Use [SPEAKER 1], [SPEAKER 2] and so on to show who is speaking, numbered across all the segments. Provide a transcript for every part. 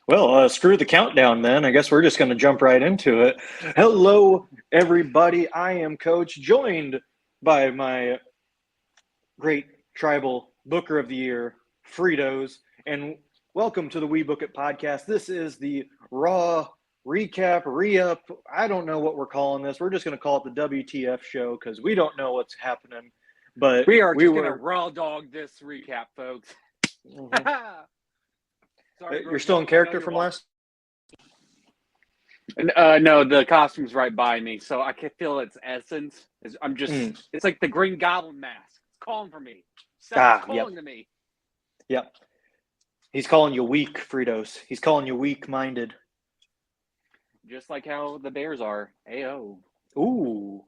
[SPEAKER 1] Well, screw the countdown then. I guess we're just going to jump right into it. Hello, everybody. I am Coach, joined by my great tribal booker of the year, Fritos, and welcome to the We Book It podcast. This is the Raw recap, re-up. I don't know what we're calling this. We're just going to call it the WTF show because we don't know what's happening. But
[SPEAKER 2] we are just going to raw dog this recap, folks.
[SPEAKER 1] Mhm.
[SPEAKER 2] Sorry,
[SPEAKER 1] You're still in character from last.
[SPEAKER 2] No, the costume's right by me, so I can feel its essence. It's like the Green Goblin mask. It's calling for me. It's calling to me.
[SPEAKER 1] Yep. He's calling you weak, Fritos. He's calling you weak-minded.
[SPEAKER 2] Just like how the Bears are. Ayo.
[SPEAKER 1] Ooh.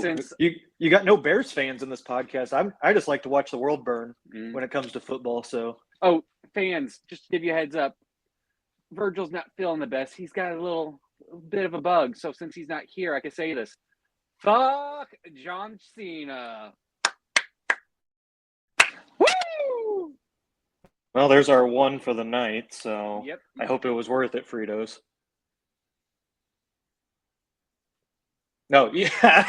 [SPEAKER 2] Since
[SPEAKER 1] you got no Bears fans in this podcast. I just like to watch the world burn when it comes to football. So
[SPEAKER 2] fans, just to give you a heads up, Virgil's not feeling the best. He's got a little bit of a bug. So since he's not here, I can say this: fuck John Cena. Woo!
[SPEAKER 1] Well, there's our one for the night. So
[SPEAKER 2] yep.
[SPEAKER 1] I hope it was worth it, Fritos. No, yeah.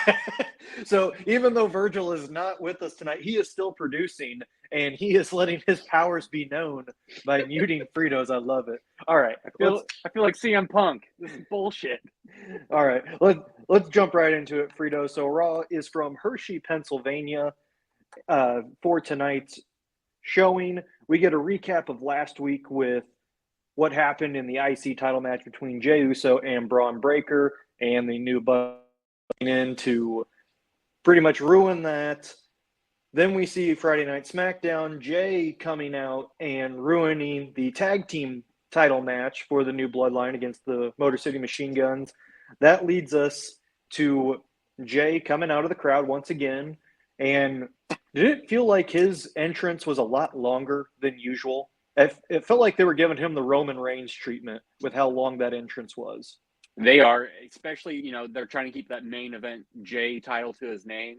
[SPEAKER 1] So even though Virgil is not with us tonight, he is still producing, and he is letting his powers be known by muting Fritos. I love it. All right,
[SPEAKER 2] I feel like CM Punk. This is bullshit.
[SPEAKER 1] All right, let's jump right into it, Fritos. So Raw is from Hershey, Pennsylvania. For tonight's showing, we get a recap of last week with what happened in the IC title match between Jey Uso and Braun Breaker, and the new in to pretty much ruin that. Then we see Friday Night SmackDown, Jey coming out and ruining the tag team title match for the new Bloodline against the Motor City Machine Guns. That leads us to Jey coming out of the crowd once again. And did it feel like his entrance was a lot longer than usual? It felt like they were giving him the Roman Reigns treatment with how long that entrance was.
[SPEAKER 2] They are, especially, they're trying to keep that main event Jey title to his name.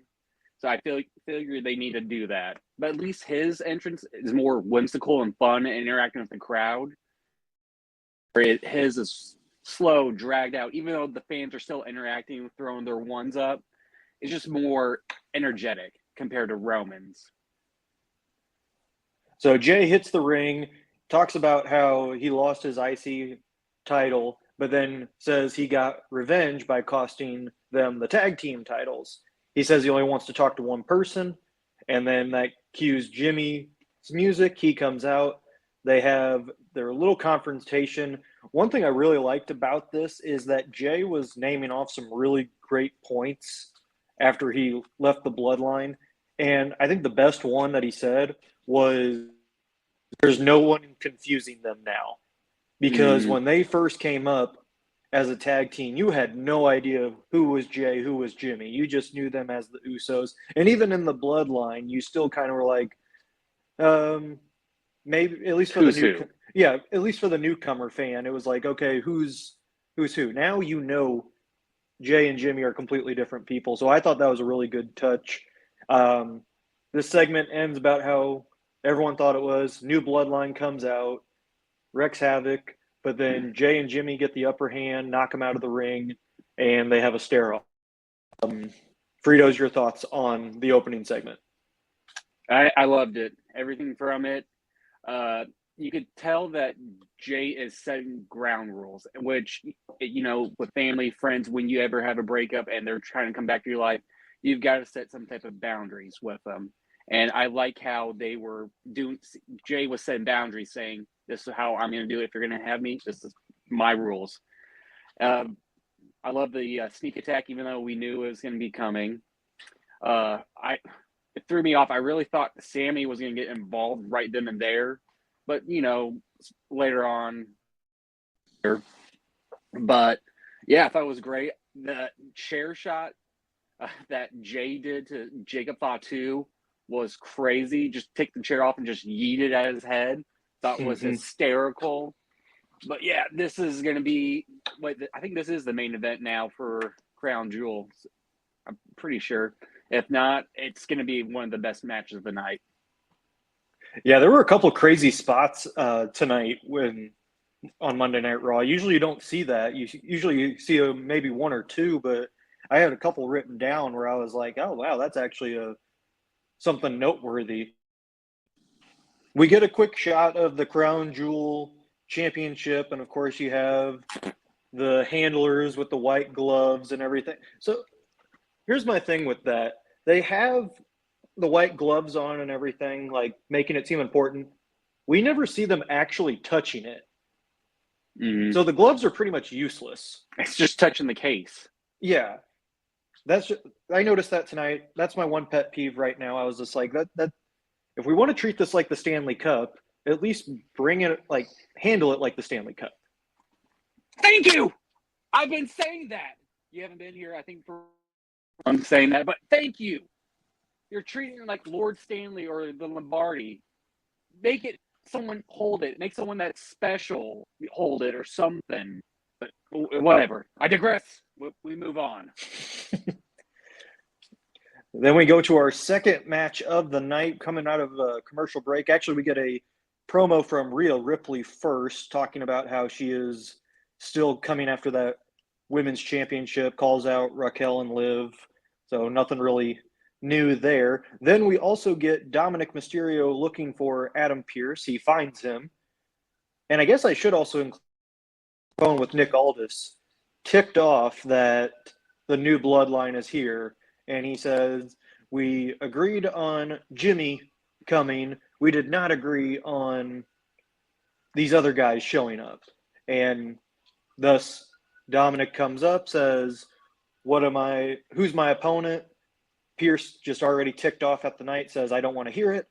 [SPEAKER 2] So I figure they need to do that. But at least his entrance is more whimsical and fun and interacting with the crowd. His is slow, dragged out, even though the fans are still interacting, throwing their ones up. It's just more energetic compared to Roman's.
[SPEAKER 1] So Jey hits the ring, talks about how he lost his IC title, but then says he got revenge by costing them the tag team titles. He says he only wants to talk to one person, and then that cues Jimmy's music. He comes out. They have their little confrontation. One thing I really liked about this is that Jey was naming off some really great points after he left the Bloodline. And I think the best one that he said was, there's no one confusing them now. Because when they first came up as a tag team, you had no idea who was Jey, who was Jimmy. You just knew them as the Usos. And even in the Bloodline, you still kind of were like, maybe at least for at least for the newcomer fan, it was like, okay, who's who? Now you know Jey and Jimmy are completely different people. So I thought that was a really good touch. This segment ends about how everyone thought it was. New Bloodline comes out, wreaks havoc, but then Jey and Jimmy get the upper hand, knock him out of the ring, and they have a stare-off. Fritos, your thoughts on the opening segment?
[SPEAKER 2] I loved it. Everything from it. You could tell that Jey is setting ground rules, which, with family, friends, when you ever have a breakup and they're trying to come back to your life, you've got to set some type of boundaries with them. And I like how they were doing. Jey was setting boundaries, saying, "This is how I'm going to do it. If you're going to have me, this is my rules." I love the sneak attack, even though we knew it was going to be coming. It threw me off. I really thought Sami was going to get involved right then and there, but later on. But yeah, I thought it was great. The chair shot that Jey did to Jacob Fatu was crazy. Just take the chair off and just yeet it at his head. Thought was hysterical. But yeah, this is going to be. I think this is the main event now for Crown Jewel. I'm pretty sure. If not, it's going to be one of the best matches of the night.
[SPEAKER 1] Yeah, there were a couple crazy spots tonight on Monday Night Raw. Usually you don't see that. Usually you see maybe one or two, but I had a couple written down where I was like, "Oh wow, that's actually something noteworthy." We get a quick shot of the Crown Jewel Championship, and of course you have the handlers with the white gloves and everything. So here's my thing with that: they have the white gloves on and everything, like making it seem important. We never see them actually touching it.
[SPEAKER 2] Mm-hmm.
[SPEAKER 1] So the gloves are pretty much useless.
[SPEAKER 2] It's just touching the case.
[SPEAKER 1] Yeah. I noticed that tonight. That's my one pet peeve right now. I was just like that if we want to treat this like the Stanley Cup, at least bring it handle it like the Stanley Cup.
[SPEAKER 2] Thank you. I've been saying that. You haven't been here, I think, I'm saying that, but thank you. You're treating it like Lord Stanley or the Lombardi. Make it someone hold it. Make someone that's special hold it or something. But whatever. I digress. We move on.
[SPEAKER 1] Then we go to our second match of the night coming out of a commercial break. Actually, we get a promo from Rhea Ripley first, talking about how she is still coming after that women's championship, calls out Raquel and Liv. So nothing really new there. Then we also get Dominic Mysterio looking for Adam Pearce. He finds him. And I guess I should also include phone with Nick Aldis, ticked off that the new Bloodline is here. And he says, we agreed on Jimmy coming. We did not agree on these other guys showing up. And thus, Dominic comes up, says, who's my opponent? Pierce just already ticked off at the night, says, I don't want to hear it.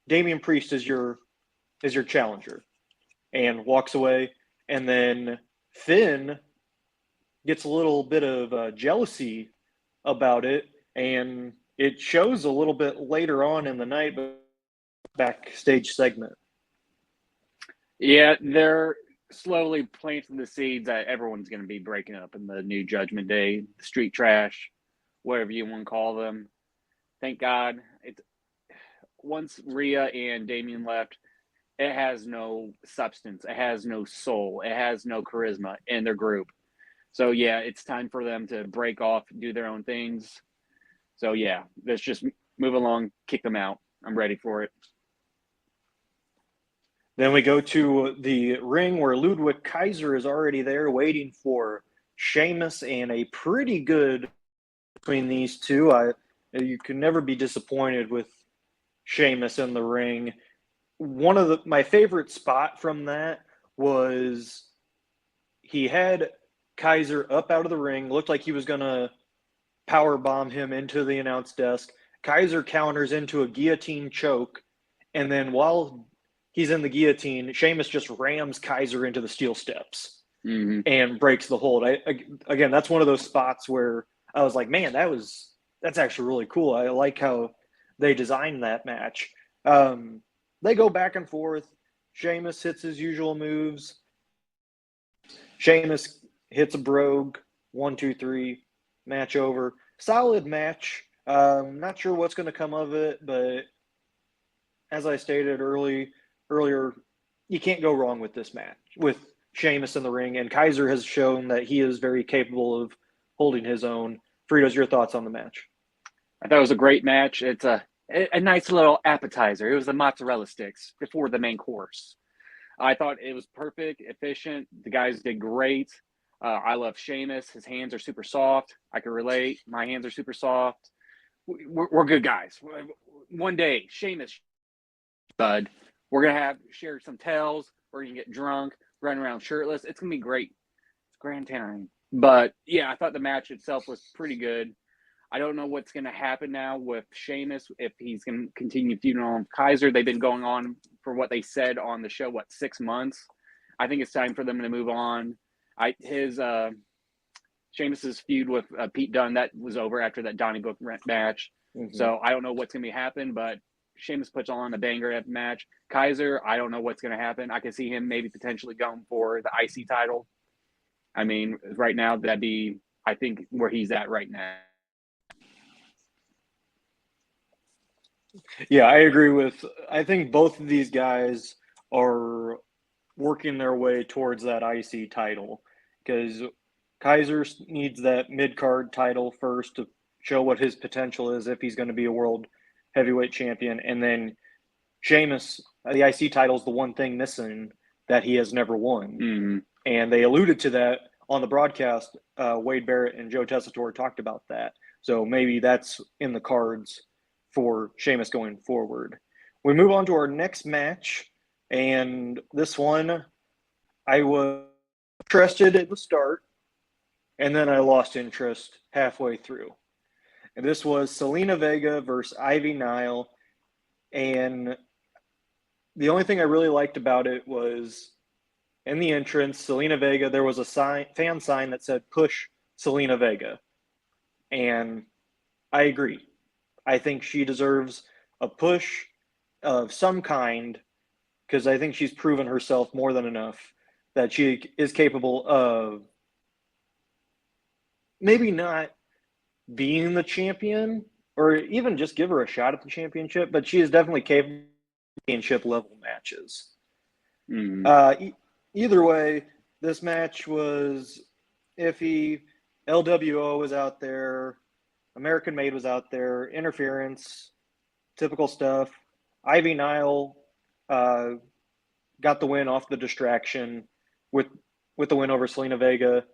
[SPEAKER 1] Damian Priest is your challenger. And walks away. And then Finn gets a little bit of jealousy about it, and it shows a little bit later on in the night, but backstage segment.
[SPEAKER 2] Yeah, they're slowly planting the seeds that everyone's going to be breaking up in the new Judgment Day, street trash, whatever you want to call them. Thank God. Once Rhea and Damian left, it has no substance. It has no soul. It has no charisma in their group. So, yeah, it's time for them to break off, do their own things. So, yeah, let's just move along, kick them out. I'm ready for it.
[SPEAKER 1] Then we go to the ring where Ludwig Kaiser is already there waiting for Sheamus, and a pretty good between these two. You can never be disappointed with Sheamus in the ring. One of my favorite spot from that was he had Kaiser up out of the ring, looked like he was going to power bomb him into the announce desk. Kaiser counters into a guillotine choke, and then while he's in the guillotine, Sheamus just rams Kaiser into the steel steps and breaks the hold. Again, that's one of those spots where I was like, man, that's actually really cool. I like how they designed that match. They go back and forth. Sheamus hits his usual moves. Sheamus hits a brogue. 1, 2, 3. Match over. Solid match. Not sure what's going to come of it, but as I stated earlier, you can't go wrong with this match, with Sheamus in the ring, and Kaiser has shown that he is very capable of holding his own. Fritos, your thoughts on the match?
[SPEAKER 2] I thought it was a great match. It's a nice little appetizer. It was the mozzarella sticks before the main course. I thought it was perfect, efficient. The guys did great. I love Sheamus. His hands are super soft. I can relate. My hands are super soft. We're good guys. One day, Sheamus, bud, we're going to share some tales. We're going to get drunk, run around shirtless. It's going to be great. It's grand time. But, yeah, I thought the match itself was pretty good. I don't know what's going to happen now with Sheamus, if he's going to continue feuding on Kaiser. They've been going on for what they said on the show, 6 months? I think it's time for them to move on. Sheamus's feud with Pete Dunne, that was over after that Donnie Book match. Mm-hmm. So I don't know what's going to happen, but Sheamus puts on a banger match. Kaiser, I don't know what's going to happen. I can see him maybe potentially going for the IC title. I mean, right now, that'd be, I think, where he's at right now.
[SPEAKER 1] Yeah, I think both of these guys are working their way towards that IC title because Kaiser needs that mid card title first to show what his potential is if he's going to be a world heavyweight champion. And then Sheamus, the IC title is the one thing missing that he has never won.
[SPEAKER 2] Mm-hmm.
[SPEAKER 1] And they alluded to that on the broadcast. Wade Barrett and Joe Tessitore talked about that. So maybe that's in the cards for Sheamus going forward. We move on to our next match. And this one, I was interested at the start, and then I lost interest halfway through. And this was Selena Vega versus Ivy Nile. And the only thing I really liked about it was in the entrance, Selena Vega, there was a fan sign that said push Selena Vega. And I agree. I think she deserves a push of some kind because I think she's proven herself more than enough that she is capable of maybe not being the champion or even just give her a shot at the championship, but she is definitely capable of championship level matches.
[SPEAKER 2] Mm-hmm.
[SPEAKER 1] Either way, this match was iffy. LWO was out there. American Made was out there. Interference, typical stuff. Ivy Nile got the win off the distraction with the win over Selena Vega.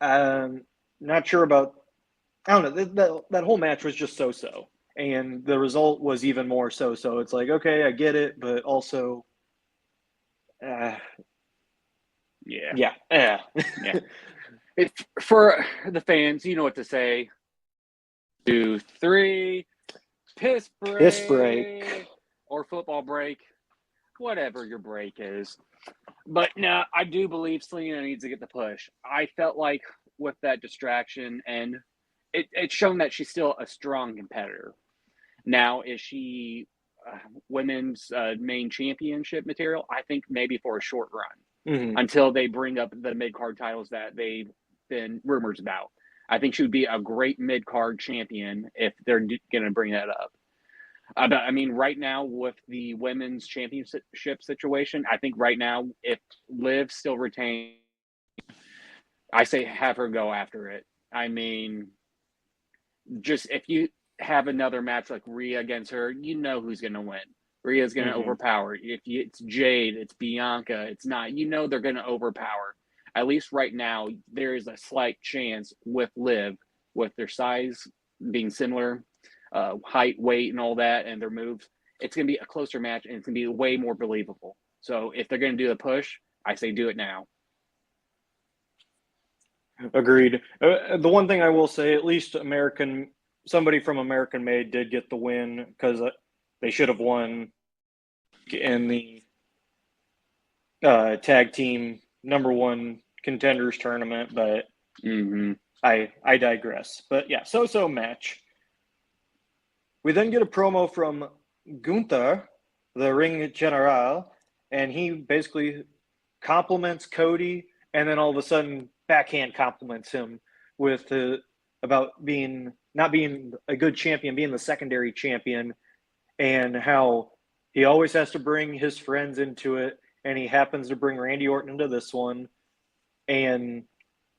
[SPEAKER 1] Not sure about. I don't know. That whole match was just so, and the result was even more so. It's like, okay, I get it, but also,
[SPEAKER 2] Yeah.
[SPEAKER 1] yeah.
[SPEAKER 2] Yeah. For the fans, you know what to say. 2, 3, piss break. Or football break, whatever your break is. But no, I do believe Selena needs to get the push. I felt like with that distraction, and it's shown that she's still a strong competitor. Now, is she women's main championship material? I think maybe for a short run until they bring up the mid card titles that they've been rumors about. I think she would be a great mid card champion if they're going to bring that up. But I mean, right now with the women's championship situation, I think right now if Liv still retains, I say have her go after it. I mean, just if you have another match like Rhea against her, you know who's going to win. Rhea's going to overpower. It's Jade, it's Bianca, it's not. You know they're going to overpower. At least right now, there is a slight chance with Liv, with their size being similar, height, weight, and all that, and their moves. It's going to be a closer match, and it's going to be way more believable. So if they're going to do the push, I say do it now.
[SPEAKER 1] Agreed. The one thing I will say, at least somebody from American Made did get the win because they should have won in the tag team #1 contenders tournament, but I digress. But yeah, so match. We then get a promo from Gunther, the Ring General, and he basically compliments Cody, and then all of a sudden backhand compliments him with about not being a good champion, being the secondary champion, and how he always has to bring his friends into it, and he happens to bring Randy Orton into this one, and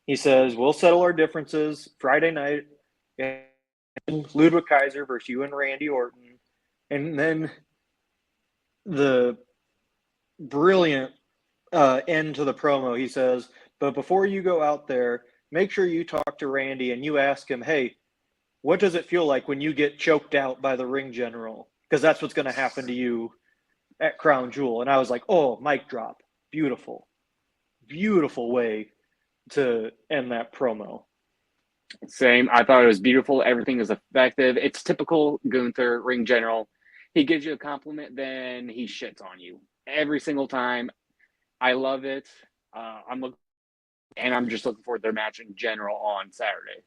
[SPEAKER 1] he says, we'll settle our differences Friday night, and Ludwig Kaiser versus you and Randy Orton. And then the brilliant end to the promo, he says, but before you go out there, make sure you talk to Randy and you ask him, hey, what does it feel like when you get choked out by the ring general? Because that's what's going to happen to you at Crown Jewel. And I was like, oh, mic drop. Beautiful. Beautiful way to end that promo.
[SPEAKER 2] Same. I thought it was beautiful. Everything is effective. It's typical Gunther, ring general. He gives you a compliment, then he shits on you every single time. I love it. I'm just looking forward to their match in general on Saturday.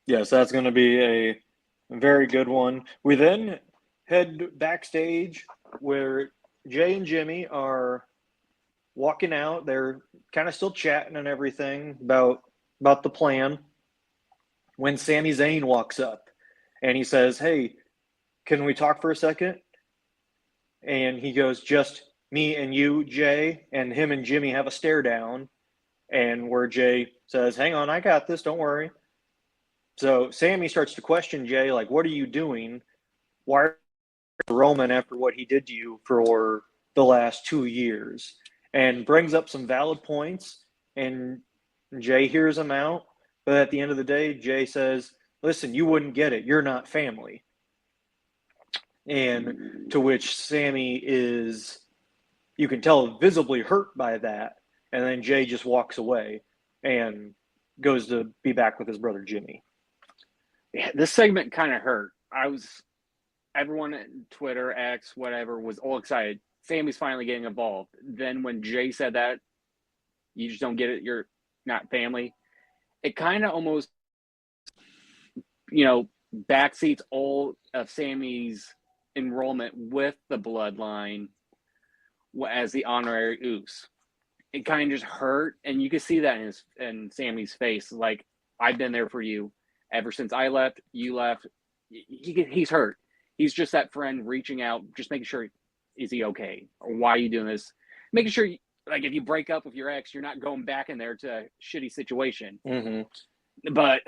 [SPEAKER 1] Yes, that's going to be a very good one. We then head backstage where Jay and Jimmy are walking out. They're kind of still chatting and everything about the plan when Sami Zayn walks up. And he says, hey, can we talk for a second? And he goes, just me and you, Jay. And him and Jimmy have a stare down. And where Jay says, hang on, I got this, don't worry. So Sami starts to question Jay, like, what are you doing? Why are you Roman after what he did to you for the last 2 years? And brings up some valid points. And Jay hears him out. But at the end of the day, Jay says, listen, you wouldn't get it. You're not family. And to which Sami is, you can tell, visibly hurt by that. And then Jay just walks away and goes to be back with his brother Jimmy.
[SPEAKER 2] Yeah, this segment kind of hurt. Everyone at Twitter, X, whatever, was all excited. Sami's finally getting involved. Then when Jay said that, you just don't get it, you're not family. It kind of almost, backseats all of Sami's enrollment with the Bloodline as the honorary Oos. It kind of just hurt, and you could see that in Sami's face. Like, I've been there for you ever since I left. You left. He's hurt. He's just that friend reaching out, just making sure, is he okay, or why are you doing this? Making sure, like, if you break up with your ex, you're not going back in there to a shitty situation.
[SPEAKER 1] Mm-hmm.
[SPEAKER 2] But,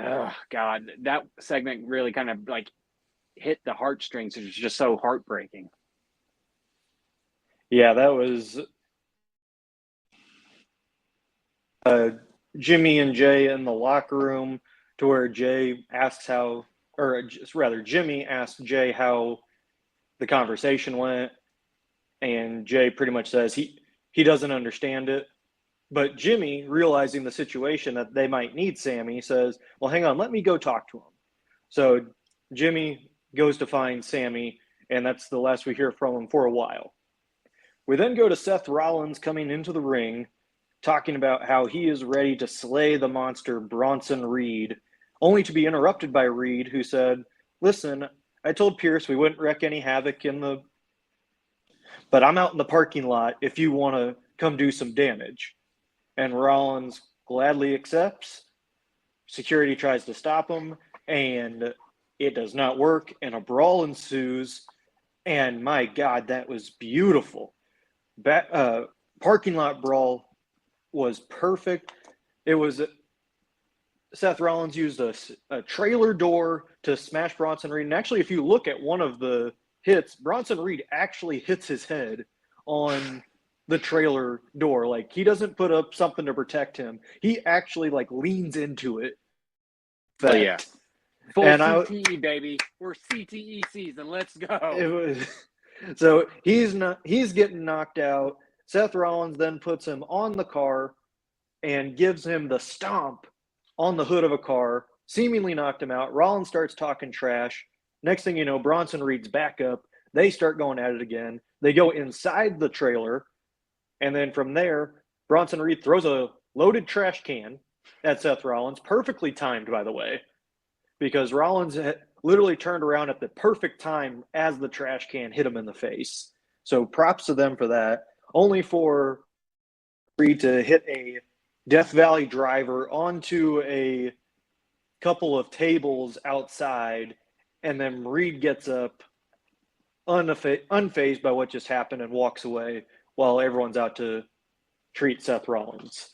[SPEAKER 2] oh God, that segment really kind of like hit the heartstrings. It was just so heartbreaking.
[SPEAKER 1] Yeah, that was Jimmy and Jay in the locker room, to where Jay asks Jimmy asked Jay how the conversation went, and Jay pretty much says he doesn't understand it. But Jimmy, realizing the situation that they might need Sami, says, well, hang on, let me go talk to him. So Jimmy goes to find Sami, and that's the last we hear from him for a while. We then go to Seth Rollins coming into the ring, talking about how he is ready to slay the monster Bronson Reed, only to be interrupted by Reed, who said, listen, I told Pierce we wouldn't wreak any havoc but I'm out in the parking lot if you want to come do some damage. And Rollins gladly accepts. Security tries to stop him, and it does not work, and a brawl ensues. And my God, that was beautiful. Parking lot brawl was perfect. It was Seth Rollins used a trailer door to smash Bronson Reed. And actually, if you look at one of the hits, Bronson Reed actually hits his head on the trailer door. Like, he doesn't put up something to protect him. He actually leans into it.
[SPEAKER 2] Oh yeah. Full CTE, baby. We're CTE season. Let's go.
[SPEAKER 1] So he's getting knocked out. Seth Rollins then puts him on the car and gives him the stomp on the hood of a car, seemingly knocked him out. Rollins starts talking trash. Next thing you know, Bronson Reed's back up. They start going at it again. They go inside the trailer. And then from there, Bronson Reed throws a loaded trash can at Seth Rollins, perfectly timed, by the way, because Rollins literally turned around at the perfect time as the trash can hit him in the face. So props to them for that. Only for Reed to hit a Death Valley driver onto a couple of tables outside, and then Reed gets up unfazed by what just happened and walks away while everyone's out to treat Seth Rollins.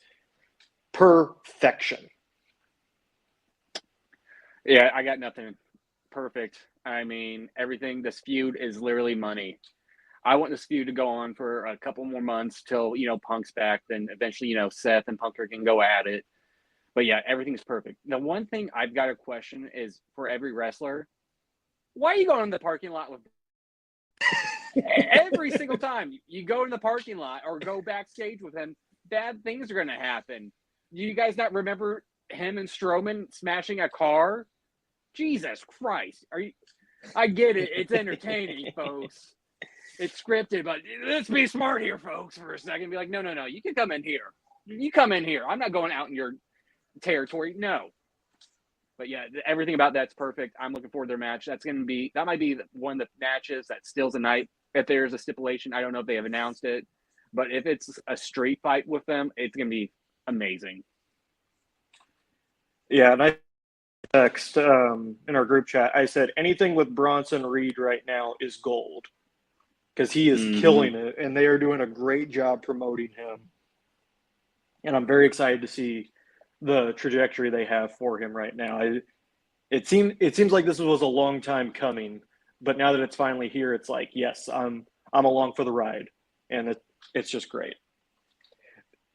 [SPEAKER 1] Perfection.
[SPEAKER 2] Yeah, I got nothing. Perfect. I mean, everything. This feud is literally money. I want this feud to go on for a couple more months till, Punk's back. Then eventually, Seth and Punker can go at it. But yeah, everything's perfect. The one thing I've got a question is, for every wrestler, why are you going in the parking lot with every single time you go in the parking lot or go backstage with him, bad things are going to happen. Do you guys not remember him and Strowman smashing a car? Jesus Christ. I get it. It's entertaining, folks. It's scripted, but let's be smart here, folks, for a second. Be like, no. You can come in here. You come in here. I'm not going out in your territory. No. But yeah, everything about that's perfect. I'm looking forward to their match. That might be one of the matches that steals the night. If there's a stipulation, I don't know if they have announced it, but if it's a street fight with them, it's going to be amazing.
[SPEAKER 1] Yeah, and text in our group chat. I said anything with Bronson Reed right now is gold because he is killing it, and they are doing a great job promoting him. And I'm very excited to see the trajectory they have for him right now. It seems like this was a long time coming, but now that it's finally here, it's like, yes, I'm along for the ride, and it's just great.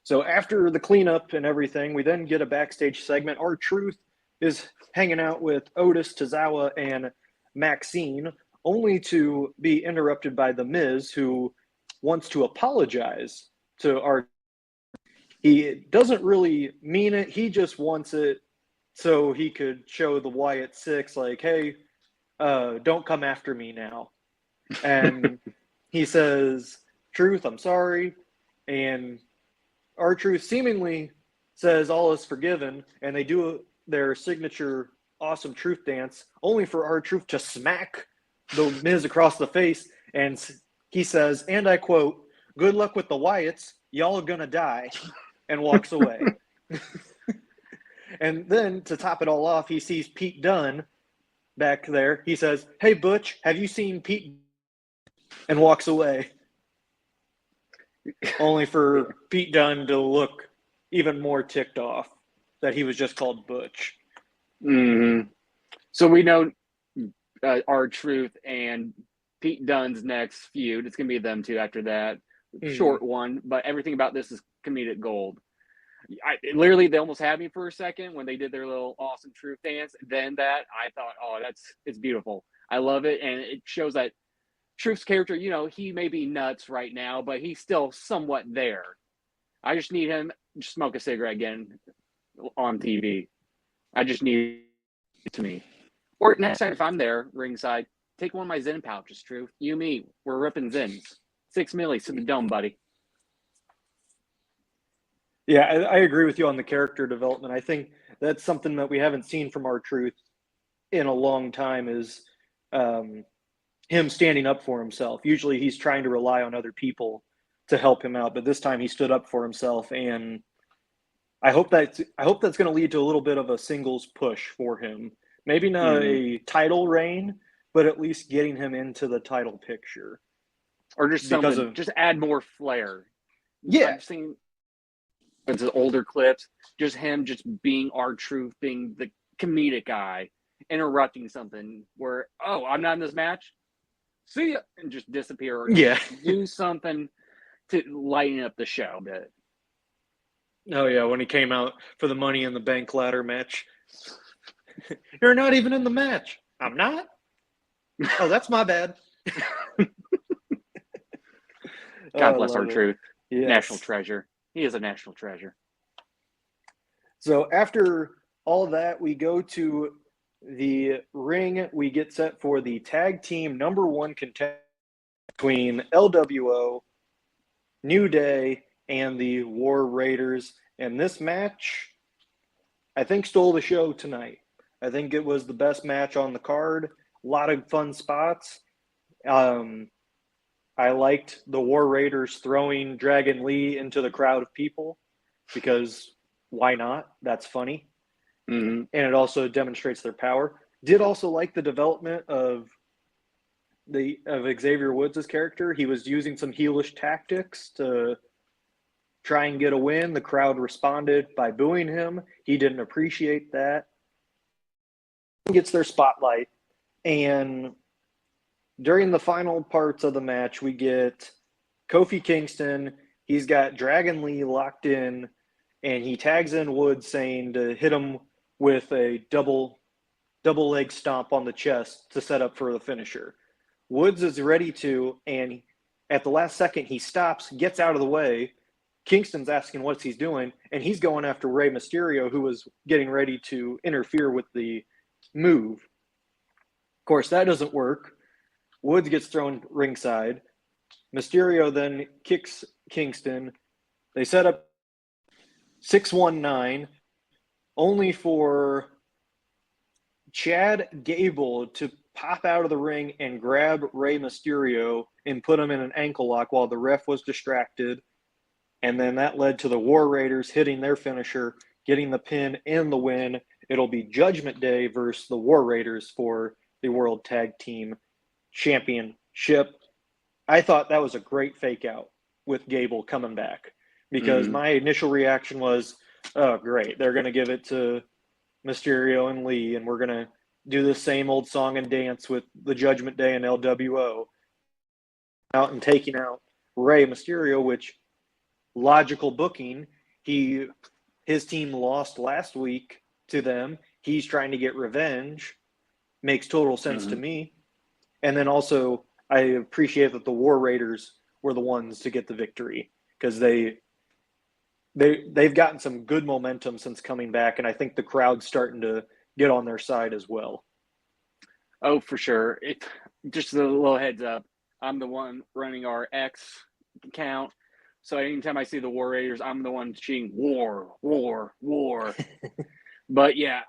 [SPEAKER 1] So after the cleanup and everything, we then get a backstage segment. R-Truth is hanging out with Otis, Tozawa, and Maxine, only to be interrupted by The Miz, who wants to apologize to R. He doesn't really mean it. He just wants it so he could show the Wyatt Sicks, like, hey, don't come after me now. And he says, Truth, I'm sorry. And R-Truth seemingly says all is forgiven, and they do their signature awesome Truth dance, only for R-Truth to smack the Miz across the face. And he says, and I quote, good luck with the Wyatts, y'all are gonna die, and walks away. And then to top it all off, he sees Pete Dunne back there. He says, hey, Butch, have you seen Pete? And walks away. Only for Pete Dunne to look even more ticked off that he was just called Butch.
[SPEAKER 2] Mm-hmm. So we know R-Truth and Pete Dunne's next feud. It's going to be them two after that. Short one, but everything about this is comedic gold. Literally, they almost had me for a second when they did their little awesome Truth dance. Then that, I thought, oh, it's beautiful. I love it, and it shows that Truth's character, he may be nuts right now, but he's still somewhat there. I just need him to smoke a cigarette again on TV. I just need it to me. Or next time if I'm there ringside, take one of my Zen pouches, Truth. You, me, we're ripping Zens. 6 millis to the dome, buddy.
[SPEAKER 1] Yeah, I agree with you on the character development. I think that's something that we haven't seen from R-Truth in a long time is him standing up for himself. Usually he's trying to rely on other people to help him out, but this time he stood up for himself, and I hope that's going to lead to a little bit of a singles push for him. Maybe not a title reign, but at least getting him into the title picture.
[SPEAKER 2] Or just something, just add more flair.
[SPEAKER 1] Yeah.
[SPEAKER 2] I've seen it's older clips, just him just being R-Truth, being the comedic guy, interrupting something where, oh, I'm not in this match? See ya, and just disappear. Or do something to lighten up the show a bit.
[SPEAKER 1] Oh, yeah, when he came out for the Money in the Bank ladder match. You're not even in the match. I'm not? Oh, that's my bad.
[SPEAKER 2] God bless R-Truth.
[SPEAKER 1] Yes.
[SPEAKER 2] National treasure. He is a national treasure.
[SPEAKER 1] So after all that, we go to the ring. We get set for the tag team #1 contest between LWO, New Day, and the War Raiders. And this match, I think, stole the show tonight. I think it was the best match on the card. A lot of fun spots. I liked the War Raiders throwing Dragon Lee into the crowd of people because why not? That's funny.
[SPEAKER 2] Mm-hmm.
[SPEAKER 1] And it also demonstrates their power. Did also like the development of Xavier Woods' character. He was using some heelish tactics to try and get a win. The crowd responded by booing him. He didn't appreciate that. He gets their spotlight, and during the final parts of the match, we get Kofi Kingston. He's got Dragon Lee locked in, and he tags in Woods saying to hit him with a double leg stomp on the chest to set up for the finisher. Woods is ready to, and at the last second, he stops, gets out of the way. Kingston's asking what he's doing, and he's going after Rey Mysterio, who was getting ready to interfere with the move. Of course, that doesn't work. Woods gets thrown ringside. Mysterio then kicks Kingston. They set up 619, only for Chad Gable to pop out of the ring and grab Rey Mysterio and put him in an ankle lock while the ref was distracted. And then that led to the War Raiders hitting their finisher, getting the pin and the win. it'll be Judgment Day versus the War Raiders for the World Tag Team Championship. I thought that was a great fake out with Gable coming back because my initial reaction was, oh, great. They're going to give it to Mysterio and Lee, and we're going to do the same old song and dance with the Judgment Day and LWO out and taking out Rey Mysterio, which logical booking. His team lost last week to them. He's trying to get revenge. Makes total sense to me. And then also, I appreciate that the War Raiders were the ones to get the victory because they've gotten some good momentum since coming back, and I think the crowd's starting to get on their side as well.
[SPEAKER 2] Oh, for sure. Just a little heads up. I'm the one running our X account. So anytime I see the War Raiders, I'm the one cheering war, war, war. But yeah,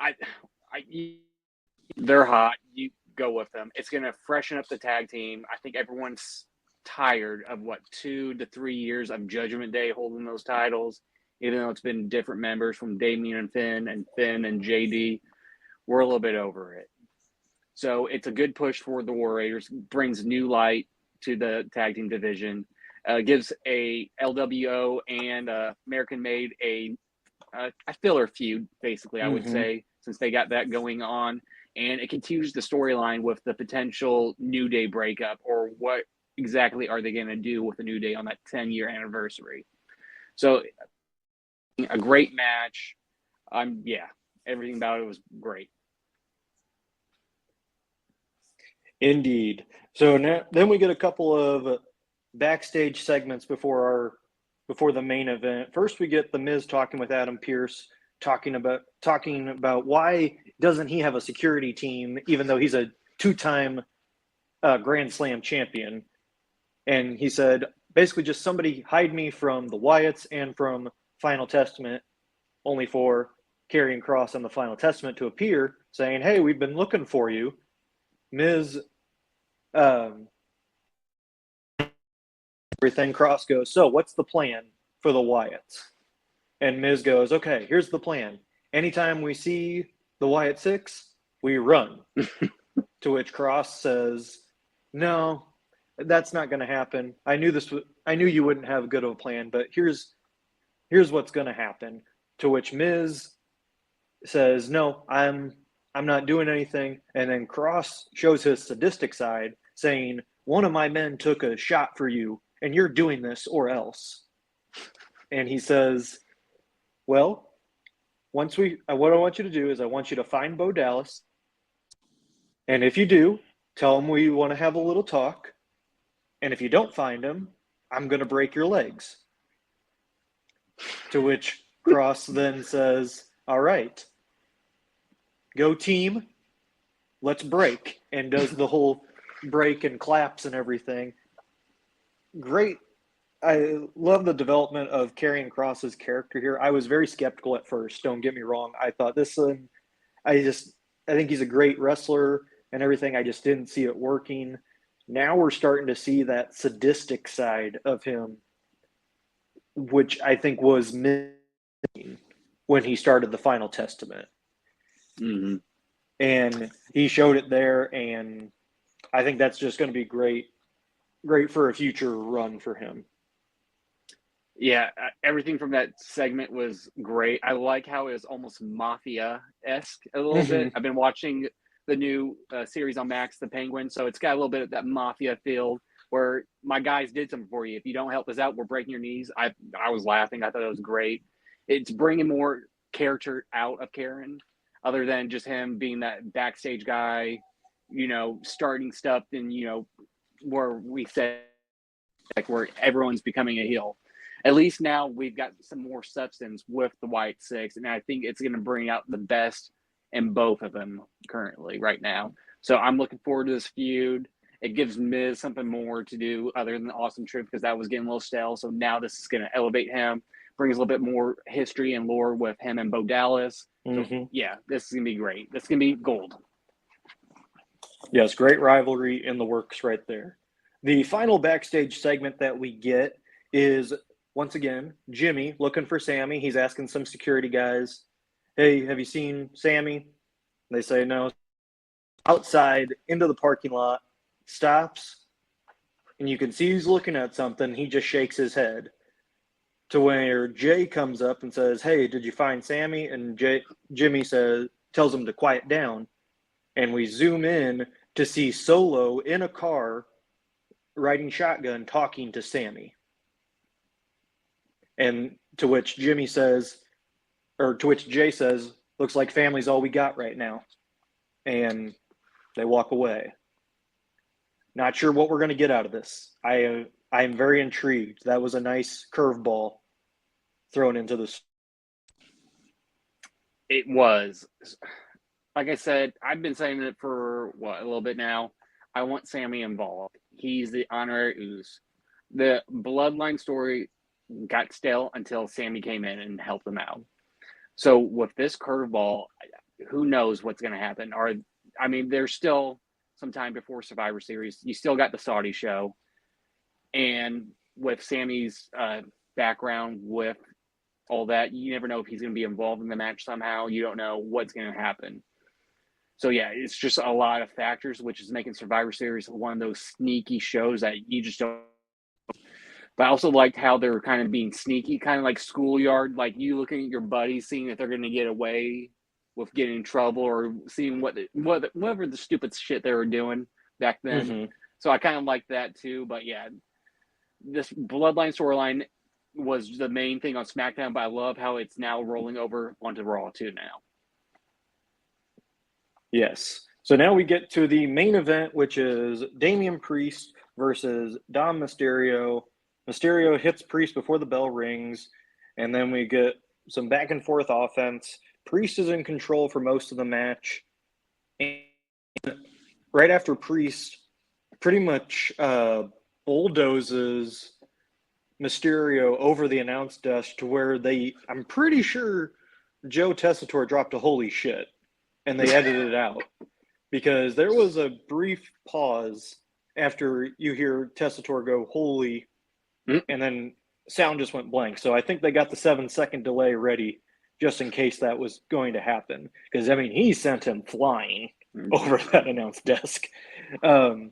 [SPEAKER 2] they're hot. You go with them. It's going to freshen up the tag team. I think everyone's tired of 2 to 3 years of Judgment Day holding those titles, even though it's been different members from Damian and Finn and JD. We're a little bit over it. So it's a good push for the War Raiders, brings new light to the tag team division, gives a LWO and American Made a filler feud, basically, I would say, since they got that going on. And it continues the storyline with the potential New Day breakup, or what exactly are they going to do with the New Day on that 10-year anniversary. So a great match. Everything about it was great.
[SPEAKER 1] Indeed. So then we get a couple of backstage segments before the main event. First, we get The Miz talking with Adam Pearce, talking about why doesn't he have a security team, even though he's a 2-time Grand Slam champion. And he said, basically just somebody hide me from the Wyatts and from Final Testament, only for Karrion Kross and the Final Testament to appear saying, hey, we've been looking for you. Miz, everything. Cross goes, so what's the plan for the Wyatts? And Miz goes, okay, here's the plan. Anytime we see the Wyatt Sicks, we run. To which Cross says, no, that's not going to happen. I knew you wouldn't have good of a plan, but here's what's going to happen. To which Miz says, no, I'm not doing anything. And then Cross shows his sadistic side, saying, one of my men took a shot for you, and you're doing this or else. And he says, well, what I want you to do is I want you to find Bo Dallas. And if you do, tell him we want to have a little talk. And if you don't find him, I'm going to break your legs. To which Cross then says, all right, go team, let's break. And does the whole break and claps and everything. Great. I love the development of Karrion Kross's character here. I was very skeptical at first. Don't get me wrong. I thought I think he's a great wrestler and everything. I just didn't see it working. Now we're starting to see that sadistic side of him, which I think was missing when he started the Final Testament.
[SPEAKER 2] Mm-hmm.
[SPEAKER 1] And he showed it there, and I think that's just going to be great for a future run for him.
[SPEAKER 2] Yeah, everything from that segment was great. I like how it was almost mafia-esque a little bit. I've been watching the new series on Max, The Penguin, so it's got a little bit of that mafia feel where my guys did something for you. If you don't help us out, we're breaking your knees. I was laughing. I thought it was great. It's bringing more character out of Karen, other than just him being that backstage guy, starting stuff and, where we said, like, where everyone's becoming a heel. At least now we've got some more substance with the Wyatt Sicks, and I think it's going to bring out the best in both of them currently right now. So I'm looking forward to this feud. It gives Miz something more to do other than the Awesome Truth, because that was getting a little stale. So now this is going to elevate him, brings a little bit more history and lore with him and Bo Dallas. So, yeah, this is going to be great. This is going to be gold.
[SPEAKER 1] Yes, great rivalry in the works right there. The final backstage segment that we get is, once again, Jimmy looking for Sami. He's asking some security guys, hey, have you seen Sami? They say no. Outside into the parking lot, stops, and you can see he's looking at something. He just shakes his head to where Jay comes up and says, hey, did you find Sami? And Jimmy tells him to quiet down. And we zoom in to see Solo in a car riding shotgun talking to Sami. And to which Jay says, looks like family's all we got right now. And they walk away. Not sure what we're going to get out of this. I am very intrigued. That was a nice curveball thrown into this.
[SPEAKER 2] It was. Like I said, I've been saying it for, a little bit now. I want Sami involved. He's the honorary Uso. The Bloodline story got stale until Sami came in and helped them out. So with this curveball, who knows what's going to happen? There's still some time before Survivor Series. You still got the Saudi show. And with Sami's background with all that, you never know if he's going to be involved in the match somehow. You don't know what's going to happen. So, yeah, it's just a lot of factors, which is making Survivor Series one of those sneaky shows that you just don't. But I also liked how they were kind of being sneaky, kind of like Schoolyard, like you looking at your buddies, seeing if they're going to get away with getting in trouble or seeing whatever the stupid shit they were doing back then. Mm-hmm. So I kind of liked that too. But, yeah, this Bloodline storyline was the main thing on SmackDown, but I love how it's now rolling over onto Raw too now.
[SPEAKER 1] Yes. So now we get to the main event, which is Damian Priest versus Dom Mysterio. Mysterio hits Priest before the bell rings, and then we get some back and forth offense. Priest is in control for most of the match. And right after Priest pretty much bulldozes Mysterio over the announce desk to where I'm pretty sure Joe Tessitore dropped a holy shit. And they edited it out because there was a brief pause after you hear Tessitore go, holy, and then sound just went blank. So I think they got the 7-second delay ready just in case that was going to happen. Because, he sent him flying over that announce desk. So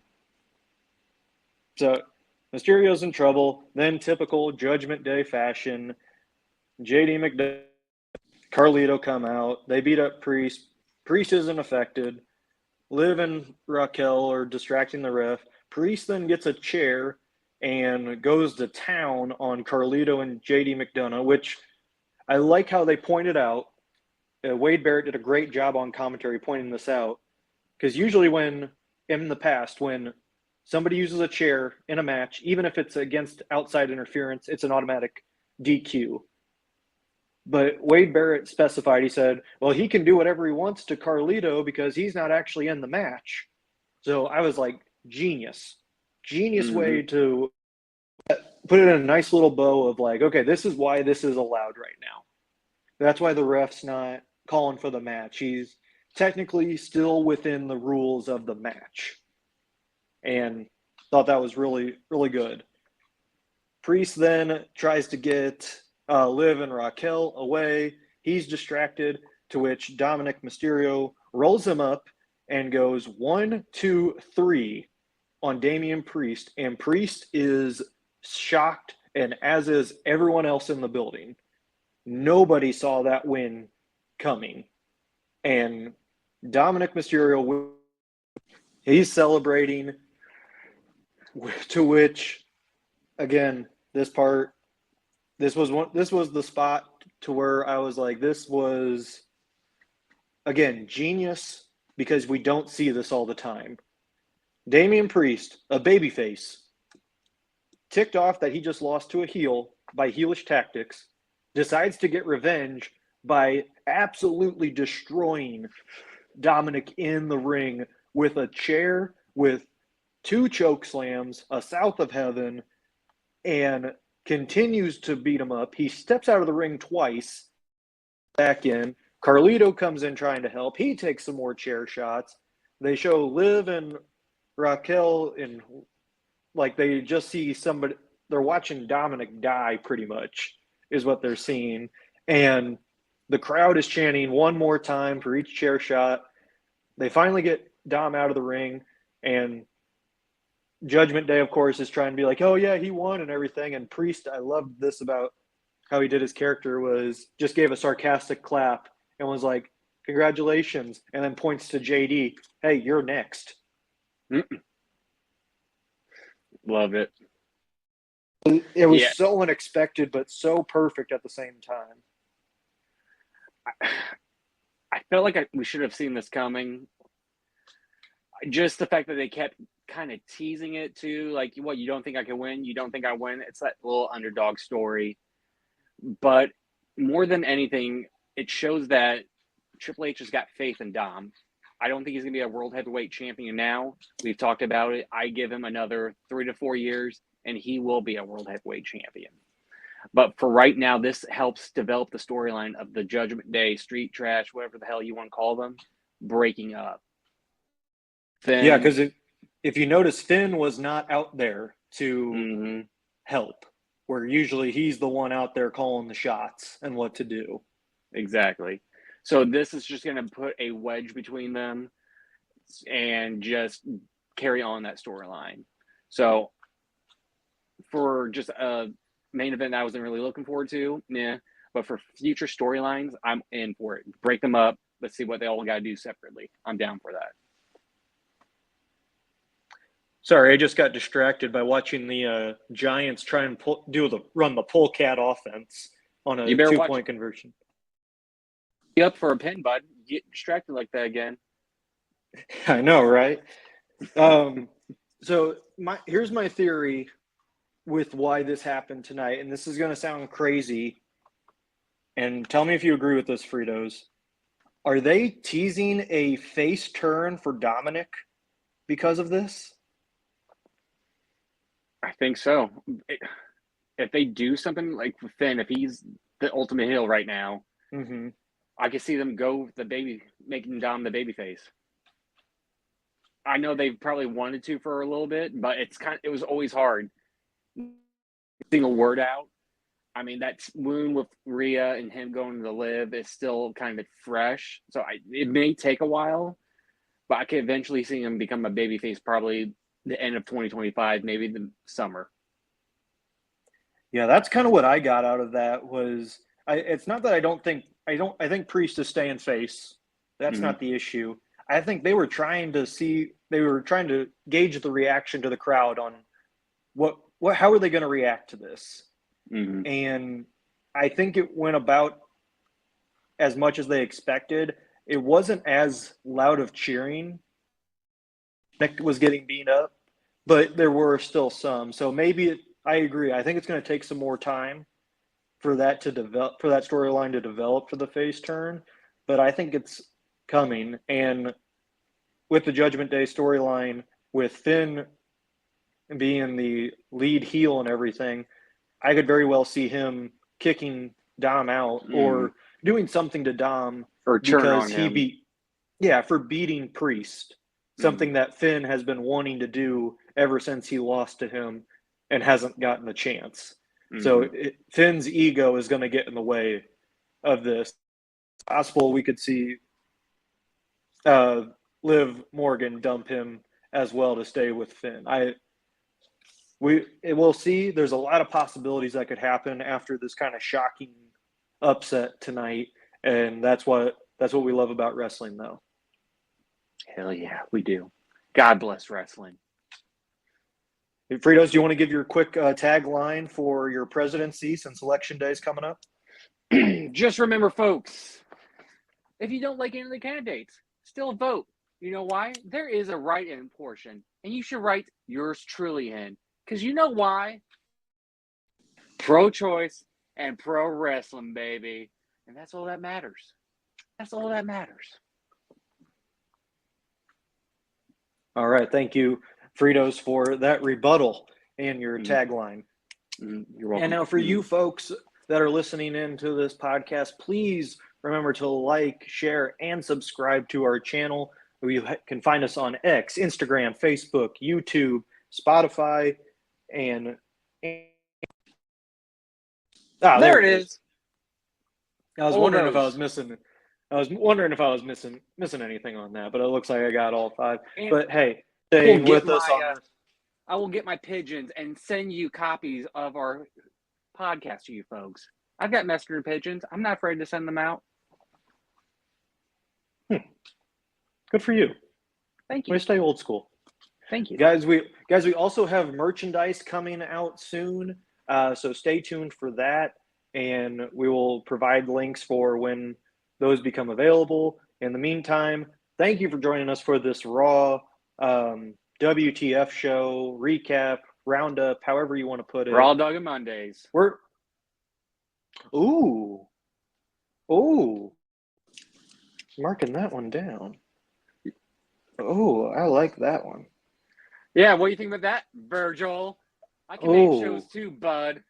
[SPEAKER 1] Mysterio's in trouble. Then typical Judgment Day fashion, JD McDonagh, Carlito come out. They beat up Priest. Priest isn't affected. Liv and Raquel are distracting the ref. Priest then gets a chair and goes to town on Carlito and JD McDonagh, which I like how they pointed out. Wade Barrett did a great job on commentary pointing this out. Because usually in the past, when somebody uses a chair in a match, even if it's against outside interference, it's an automatic DQ. But Wade Barrett specified, he said, well, he can do whatever he wants to Carlito because he's not actually in the match. So I was like, genius way to put it in a nice little bow of like, okay, this is why this is allowed right now. That's why the ref's not calling for the match. He's technically still within the rules of the match. And thought that was really, really good. Priest then tries to get Liv and Raquel away. He's distracted, to which Dominic Mysterio rolls him up and goes 1, 2, 3 on Damian Priest. And Priest is shocked, and as is everyone else in the building. Nobody saw that win coming. And Dominic Mysterio, he's celebrating, to which, again, this was the spot to where I was like, this was, again, genius, because we don't see this all the time. Damian Priest, a babyface, ticked off that he just lost to a heel by heelish tactics, decides to get revenge by absolutely destroying Dominic in the ring with a chair, with 2 choke slams, a South of Heaven, and continues to beat him up. He steps out of the ring twice, back in. Carlito comes in trying to help. He takes some more chair shots. They show Liv and Raquel in, like, they just see somebody, they're watching Dominic die pretty much, is what they're seeing. And The crowd is chanting one more time for each chair shot. They finally get Dom out of the ring, and Judgment Day, of course, is trying to be like, oh, yeah, he won and everything. And Priest, I loved this about how he did his character, was just gave a sarcastic clap and was like, congratulations, and then points to JD, hey, you're next.
[SPEAKER 2] Love it.
[SPEAKER 1] It was so unexpected, but so perfect at the same time.
[SPEAKER 2] I felt like we should have seen this coming. Just the fact that they kept kind of teasing it too, like, what, you don't think I can win? You don't think I win? It's that little underdog story. But more than anything, it shows that Triple H has got faith in Dom. I don't think he's going to be a world heavyweight champion now. We've talked about it. I give him another 3 to 4 years, and he will be a world heavyweight champion. But for right now, this helps develop the storyline of the Judgment Day, Street Trash, whatever the hell you want to call them, breaking up. Finn,
[SPEAKER 1] yeah, because if you notice, Finn was not out there to help, where usually he's the one out there calling the shots and what to do.
[SPEAKER 2] Exactly. So this is just going to put a wedge between them and just carry on that storyline. So for just a main event I wasn't really looking forward to, but for future storylines, I'm in for it. Break them up. Let's see what they all got to do separately. I'm down for that.
[SPEAKER 1] Sorry, I just got distracted by watching the Giants try and run the polecat offense on a 2-point conversion.
[SPEAKER 2] You up for a pin, bud? Get distracted like that again.
[SPEAKER 1] I know, right? So here's my theory with why this happened tonight, and this is going to sound crazy, and tell me if you agree with this, Fritos. Are they teasing a face turn for Dominic because of this?
[SPEAKER 2] I think so. If they do something like with Finn, if he's the ultimate heel right now, I could see them go making Dom the babyface. I know they probably wanted to for a little bit, but it was always hard getting a word out. I mean, that wound with Rhea and him going to the Live is still kind of fresh, so it may take a while, but I could eventually see him become a babyface probably the end of 2025, maybe the summer.
[SPEAKER 1] Yeah, that's kind of what I got out of that. Was it's not that I think Priest is staying face. That's not the issue. I think they were trying to gauge the reaction to the crowd on how are they going to react to this. And I think it went about as much as they expected. It wasn't as loud of cheering. Nick was getting beat up, but there were still some. So I agree. I think it's going to take some more time for that to develop, for that storyline to develop for the face turn. But I think it's coming. And with the Judgment Day storyline, with Finn being the lead heel and everything, I could very well see him kicking Dom out or doing something to Dom
[SPEAKER 2] or turn on him.
[SPEAKER 1] For beating Priest. Something that Finn has been wanting to do ever since he lost to him and hasn't gotten a chance. So Finn's ego is going to get in the way of this. It's possible we could see Liv Morgan dump him as well to stay with Finn. We'll see. There's a lot of possibilities that could happen after this kind of shocking upset tonight, and that's what we love about wrestling, though.
[SPEAKER 2] Hell yeah, we do. God bless wrestling.
[SPEAKER 1] Hey, Fritos, do you want to give your quick tagline for your presidency since Election Day is coming up?
[SPEAKER 2] Just remember, folks, if you don't like any of the candidates, still vote. You know why? There is a write-in portion, and you should write yours truly in. Because you know why? Pro-choice and pro-wrestling, baby. And that's all that matters. That's all that matters.
[SPEAKER 1] All right. Thank you, Fritos, for that rebuttal and your tagline.
[SPEAKER 2] You're welcome.
[SPEAKER 1] And now for you folks that are listening into this podcast, please remember to like, share, and subscribe to our channel. You can find us on X, Instagram, Facebook, YouTube, Spotify, and there it is. I was
[SPEAKER 2] All
[SPEAKER 1] wondering if I
[SPEAKER 2] those.
[SPEAKER 1] was missing. I was wondering if I was missing anything on that, but it looks like I got all 5.
[SPEAKER 2] And
[SPEAKER 1] But hey,
[SPEAKER 2] I will
[SPEAKER 1] staying
[SPEAKER 2] get
[SPEAKER 1] with us on
[SPEAKER 2] my
[SPEAKER 1] this.
[SPEAKER 2] I will get my pigeons and send you copies of our podcast to you folks. I've got messenger pigeons. I'm not afraid to send them out.
[SPEAKER 1] Good for you.
[SPEAKER 2] Thank you.
[SPEAKER 1] We stay old school.
[SPEAKER 2] Thank you.
[SPEAKER 1] Guys, we also have merchandise coming out soon. So stay tuned for that. And we will provide links for when those become available. In the meantime, thank you for joining us for this Raw WTF show, recap, roundup, however you want to put it.
[SPEAKER 2] Raw Dog and Mondays.
[SPEAKER 1] Ooh, marking that one down. Oh, I like that one.
[SPEAKER 2] Yeah, what do you think about that, Virgil? I can make shows too, bud.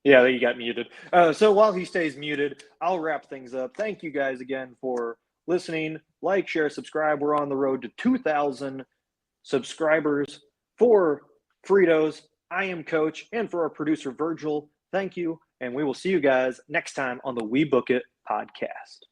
[SPEAKER 1] Yeah, you got muted. So while he stays muted, I'll wrap things up. Thank you guys again for listening. Like, share, subscribe. We're on the road to 2,000 subscribers. For Fritos, I am Coach, and for our producer, Virgil, thank you. And we will see you guys next time on the We Book It podcast.